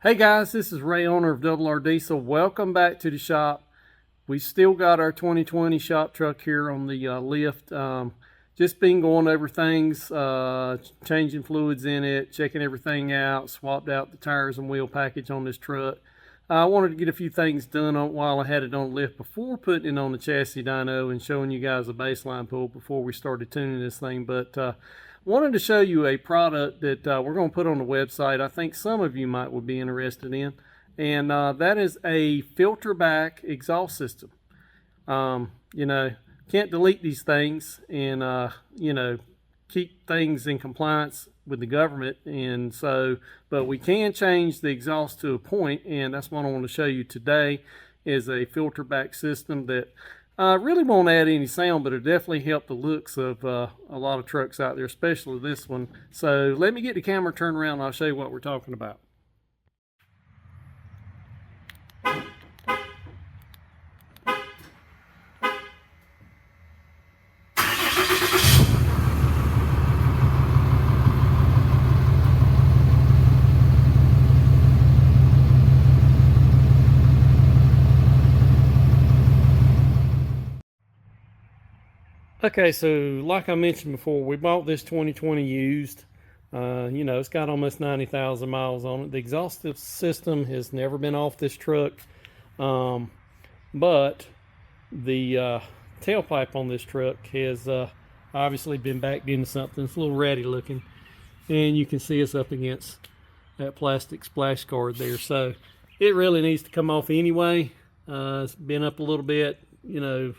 Hey guys, this is Ray, owner of Double R Diesel. Welcome back to the shop. We still got our 2020 shop truck here on the lift. Just been going over things, changing fluids in it, checking everything out, swapped out the tires and wheel package on this truck. I wanted to get a few things done while I had it on lift before putting it on the chassis dyno and showing you guys a baseline pull before we started tuning this thing. But wanted to show you a product that we're going to put on the website. I think some of you would be interested in, and that is a filter back exhaust system. You know, can't delete these things and you know, keep things in compliance with the government, and so but we can change the exhaust to a point, and that's what I want to show you today is a filter back system that really won't add any sound, but it'll definitely help the looks of a lot of trucks out there, especially this one. So let me get the camera turned around and I'll show you what we're talking about. Okay, so like I mentioned before, we bought this 2020 used. You know, it's got almost 90,000 miles on it. The exhaust system has never been off this truck, but the tailpipe on this truck has obviously been backed into something. It's a little ratty looking, and you can see it's up against that plastic splash guard there. So it really needs to come off anyway. It's been up a little bit, you know.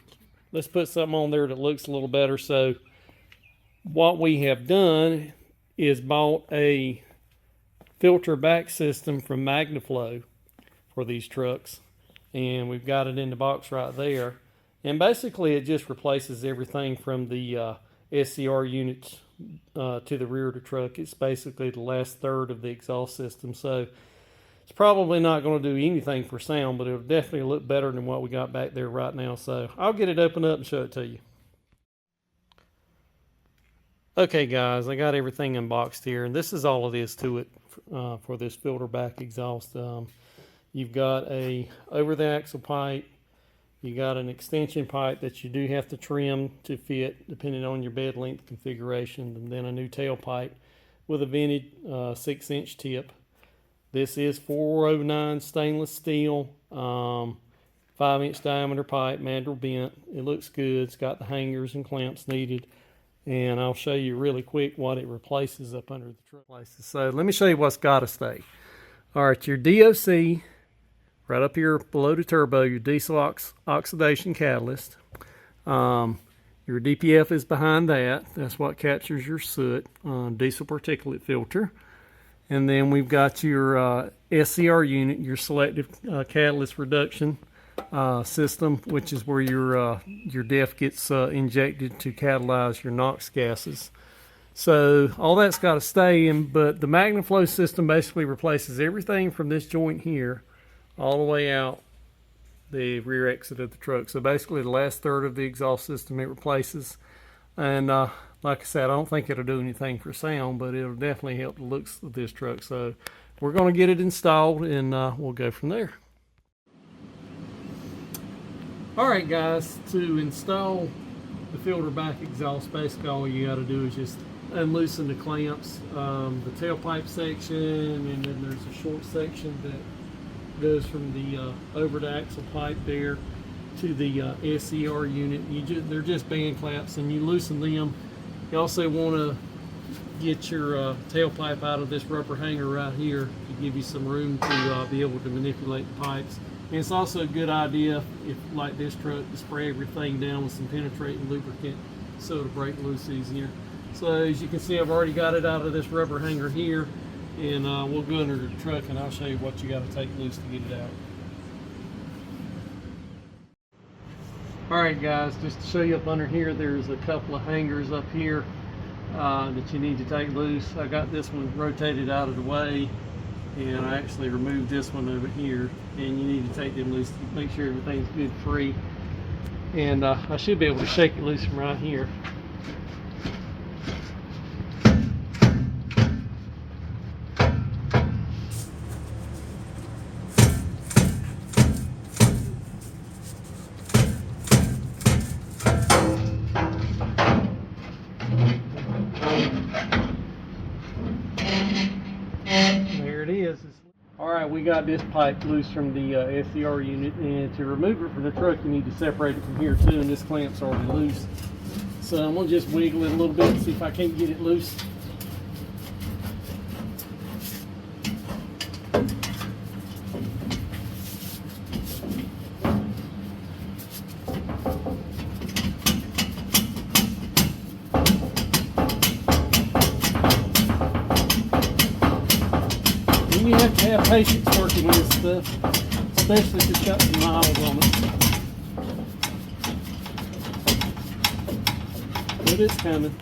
Let's put something on there that looks a little better. So what we have done is bought a filter back system from Magnaflow for these trucks, and we've got it in the box right there. And basically it just replaces everything from the SCR units to the rear of the truck. It's basically the last third of the exhaust system. So it's probably not going to do anything for sound, but it'll definitely look better than what we got back there right now. So I'll get it opened up and show it to you. Okay guys, I got everything unboxed here, and this is all it is to it for this filter back exhaust. You've got a over the axle pipe, you got an extension pipe that you do have to trim to fit depending on your bed length configuration, and then a new tailpipe with a vented 6-inch tip. This is 409 stainless steel, 5-inch diameter pipe, mandrel bent. It looks good. It's got the hangers and clamps needed. And I'll show you really quick what it replaces up under the truck places. So let me show you what's got to stay. All right, your DOC, right up here below the turbo, your diesel oxidation catalyst. Your DPF is behind that. That's what captures your soot, diesel particulate filter. And then we've got your SCR unit, your selective catalyst reduction system, which is where your DEF gets injected to catalyze your NOx gases. So all that's got to stay in, but the Magnaflow system basically replaces everything from this joint here all the way out the rear exit of the truck. So basically the last third of the exhaust system it replaces. And like I said, I don't think it'll do anything for sound, but it'll definitely help the looks of this truck. So we're going to get it installed, and we'll go from there. All right, guys, to install the filter back exhaust, basically all you got to do is just unloosen the clamps, the tailpipe section, and then there's a short section that goes from the over the axle pipe there to the SCR unit. They're just band clamps, and you loosen them. You also want to get your tailpipe out of this rubber hanger right here to give you some room to be able to manipulate the pipes. And it's also a good idea, if like this truck, to spray everything down with some penetrating lubricant so it'll break loose easier. So as you can see, I've already got it out of this rubber hanger here, and we'll go under the truck and I'll show you what you got to take loose to get it out. Alright guys, just to show you up under here, there's a couple of hangers up here that you need to take loose. I got this one rotated out of the way, and I actually removed this one over here, and you need to take them loose to make sure everything's good free. And I should be able to shake it loose from right here. right, we got this pipe loose from the SCR unit, and to remove it from the truck you need to separate it from here too, and this clamp's already loose. So I'm gonna just wiggle it a little bit and see if I can't get it loose. You have to have patience working with this stuff, especially if it's got some miles on it. But it's coming.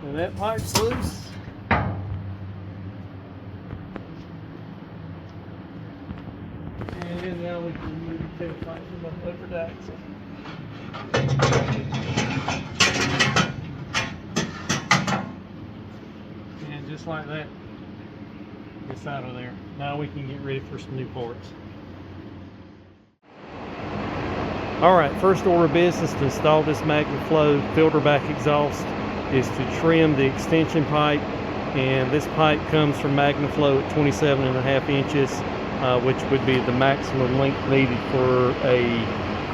And that pipe's loose. And now we can move the tailpipe from up over the axle. And just like that, it's out of there. Now we can get ready for some new parts. Alright, first order of business to install this Magnaflow filter back exhaust is to trim the extension pipe. And this pipe comes from Magnaflow at 27.5 inches. Which would be the maximum length needed for a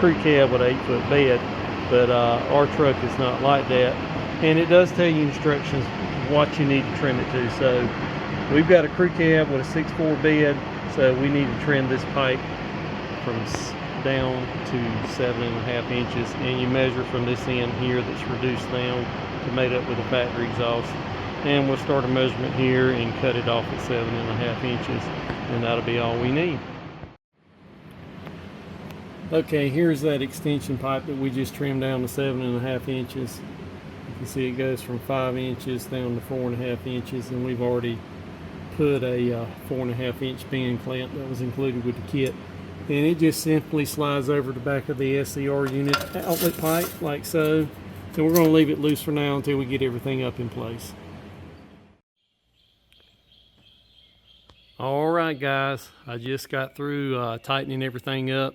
crew cab with an 8-foot bed, but our truck is not like that, and it does tell you instructions what you need to trim it to. So we've got a crew cab with a 6'4" bed, so we need to trim this pipe from down to 7.5 inches, and you measure from this end here that's reduced down to made up with a factory exhaust, and we'll start a measurement here and cut it off at 7.5 inches. And that'll be all we need. Okay, here's that extension pipe that we just trimmed down to 7.5 inches. You can see it goes from 5 inches down to 4.5 inches, and we've already put a 4.5 inch band clamp that was included with the kit. And it just simply slides over the back of the SCR unit outlet pipe like so. And we're going to leave it loose for now until we get everything up in place. Alright guys, I just got through tightening everything up.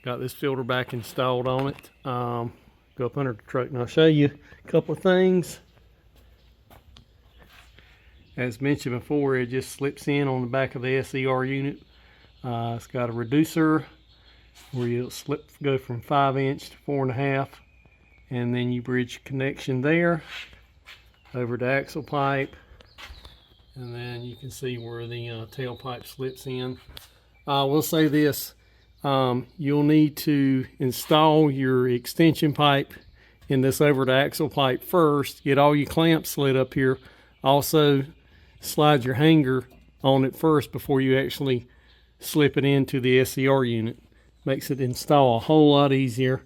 Got this filter back installed on it. Go up under the truck and I'll show you a couple of things. As mentioned before, it just slips in on the back of the SCR unit. It's got a reducer where you'll go from 5 inch to 4.5, and then you bridge connection there over the axle pipe. And then you can see where the tailpipe slips in. We'll say this, you'll need to install your extension pipe in this over the axle pipe first. Get all your clamps slid up here. Also slide your hanger on it first before you actually slip it into the SCR unit. Makes it install a whole lot easier.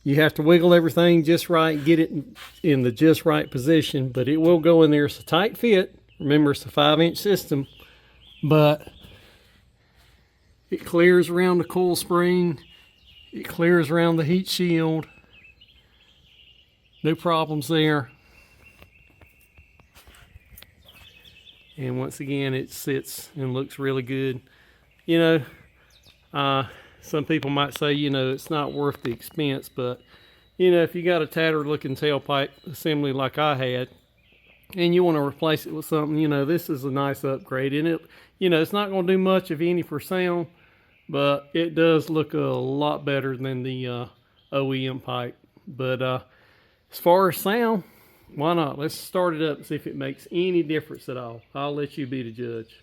You have to wiggle everything just right, get it in the just right position, but it will go in there. It's a tight fit. Remember, it's a 5-inch system, but it clears around the coil spring. It clears around the heat shield. No problems there. And once again, it sits and looks really good. You know, some people might say, you know, it's not worth the expense, but, you know, if you got a tattered looking tailpipe assembly like I had, and you want to replace it with something, you know, this is a nice upgrade. And it, you know, it's not going to do much of any for sound, but it does look a lot better than the OEM pipe. But as far as sound, why not? Let's start it up and see if it makes any difference at all. I'll let you be the judge.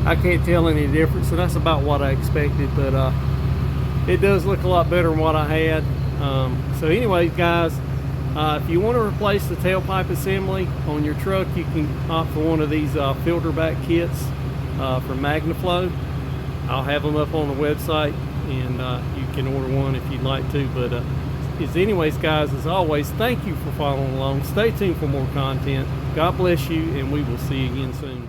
I can't tell any difference, so that's about what I expected, but it does look a lot better than what I had. So anyways, guys, if you want to replace the tailpipe assembly on your truck, you can opt for one of these filter back kits from Magnaflow. I'll have them up on the website and you can order one if you'd like to. But anyways, guys, as always, thank you for following along. Stay tuned for more content. God bless you, and we will see you again soon.